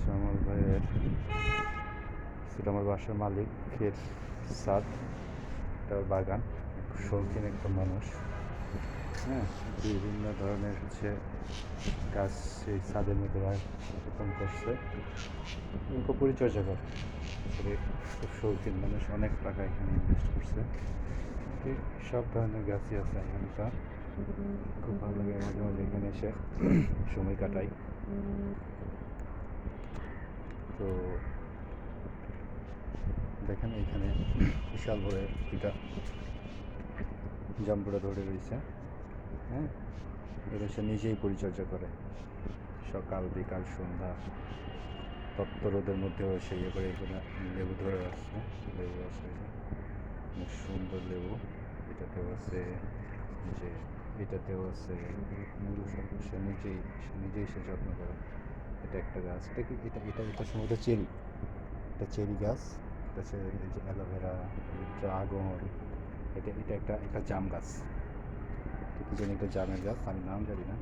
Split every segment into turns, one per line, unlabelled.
শ্যামল ভাইয়ের ছিল আমার বাসার মালিকের ছাদ, একটা বাগান, শৌখিন একটা মানুষ। হ্যাঁ, বিভিন্ন ধরনের গাছ সেই ছাদের মধ্যে রোপণ করছে, খুব পরিচর্যা করে। আসলে খুব শৌখিন মানুষ, অনেক টাকা এখানে ইনভেস্ট করছে। সব ধরনের গাছই আছে এখানকার। খুব ভালো লাগে মাঝে মাঝে এখানে এসে সময় কাটাই। তো দেখেন এখানে বিশাল বড় দুইটা জাম্বুরা ধরে রয়েছে। হ্যাঁ, এগুলো সে নিজেই পরিচর্যা করে, সকাল বিকাল সন্ধ্যা তপ্ত রোদের মধ্যেও সে ইয়ে করে এখানে লেবু ধরে আসছে। লেবু আছে, অনেক সুন্দর লেবু। এটাতেও আছে, যে এটাতেও আছে, সে নিজেই সে যত্ন করে। এটা একটা গাছ, এটা কি এটা এটা এটা সম্ভবত চেরি, এটা চেরি গাছ। এটা হচ্ছে এই যে অ্যালোভেরা, ড্রাগন, এটা এটা একটা একটা জাম গাছ, কি জানি একটা জামের গাছ, আমি নাম জানি না।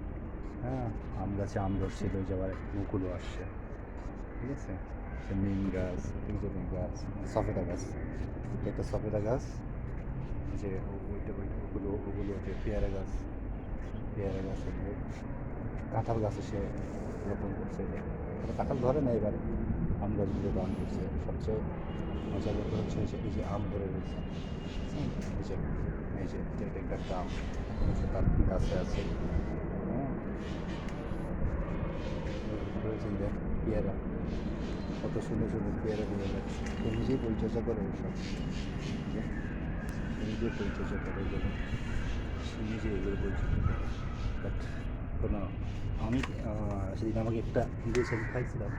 হ্যাঁ, আম গাছে আম ধরছিল, ওই যে আবার মুকুলও আসছে। ঠিক আছে, নিম গাছ, পিজনি গাছ, সফেদা গাছ, এটা একটা সফেদা গাছ। যে ওগুলো যে পেয়ারা গাছ, কাঁঠাল গাছে সে রোপণ করছে। কাঁঠাল ধরে না এবারে, আম গাছগুলো রোপণ করছে। সবচেয়ে মজার ব্যাপার হচ্ছে এই যে আম ধরে রয়েছে, এই যে এই যে এটা একটা আম তার গাছে আছে। হ্যাঁ, পেয়ারা, কত সুন্দর সুন্দর পেয়ারা নিয়ে যাচ্ছে। তো নিজেই পরিচর্যা করে সব, নিজেই পরিচর্যা করে এগুলো, নিজে এগুলো পরিচর্যা করে। বাট কোনো আমি সেদিন আমাকে একটা দিয়েছে, আমি খাইছিলাম,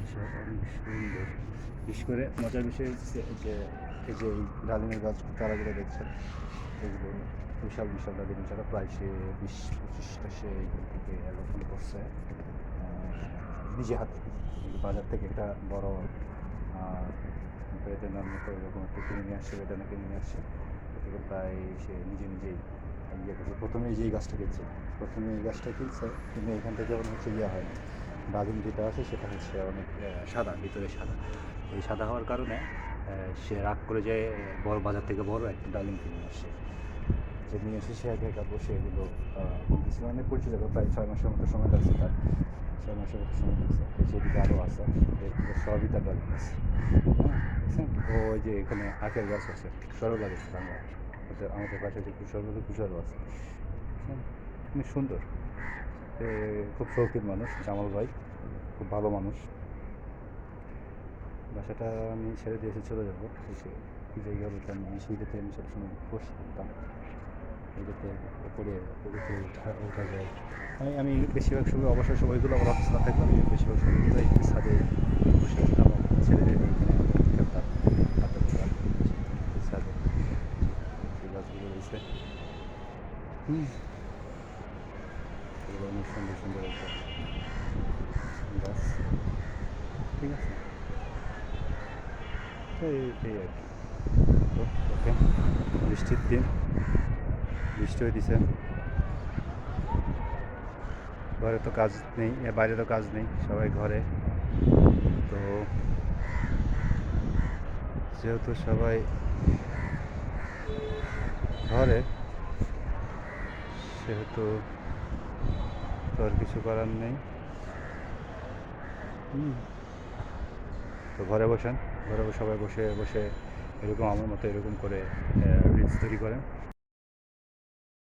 সেটা অনেক সুন্দর। বিশেষ করে মজার বিষয় হচ্ছে যে এই যে এই ডালিমের গাছ চারাগুলো দেখছেন, এগুলো বিশাল বিশাল ডালিমের চারা, প্রায় সে 20-25টা সে এইখান থেকে রোপণ করছে নিজে হাতে। বাজার থেকে একটা বড় বেদানার মতো এরকম একটা কিনে নিয়ে আসছে, বেদানা কিনে নিয়ে আসছে। এটাকে প্রায় সে নিজেই ইয়ে করছে। প্রথমে এই গাছটা কিনছে, কিন্তু এখান থেকে ইয়ে হয় না। ডালিম যেটা আছে সেটা হচ্ছে অনেক সাদা, ভিতরে সাদা। এই সাদা হওয়ার কারণে সে রাগ করে যে বড় বাজার থেকে বড় একটা ডালিম কিনে আসছে। যে নিয়ে এসে সে একা বসে এগুলো বলতেছিল, অনেক পরিচর্যা করে, প্রায় 6 মাসের মতো সময় লাগছে তার। 6 মাসের মতো সময় লাগছে। সেদিকে আরও আছে, এগুলো সবই তার ডালিম আছে। হ্যাঁ, বুঝছেন? ওই যে এখানে আখের গাছ আছে, সরলা গাছ বাংলা, আমাদের পাশে যে কুশারও আছে। অনেক সুন্দর। খুব শৌখিন মানুষ জামাল ভাই, খুব ভালো মানুষ। বাসাটা আমি ছেড়ে দিয়ে এসে চলে যাবো। এসে কী জায়গা বলতাম, এই সিঁড়িতে আমি সবসময় বসে থাকতাম। এটাতে উপরে ওঠা যায়। আমি বেশিরভাগ সময় অবসর সময়গুলো আমার অফিস না থাকলে আমি বেশিরভাগ সময়গুলোই ছাদে বসে থাকতাম, ছেলেদের নিয়ে এখানে খেলতাম, আড্ডা দিতাম ছাদে। সেই গাছগুলো রয়েছে, এগুলো অনেক সুন্দর সুন্দর একটা গাছ। ঠিক আছে, তো এই আর কি। তো ওকে, বৃষ্টির দিন, বৃষ্টি হয়ে দিছে, ঘরে তো কাজ নেই, বাইরে তো কাজ নেই, সবাই ঘরে। তো যেহেতু সবাই ঘরে, সেহেতু তো আর কিছু করার নেই। তো ঘরে বসেন, ঘরে সবাই বসে বসে এরকম আমার মতো এরকম করে রিলস তৈরি করেন।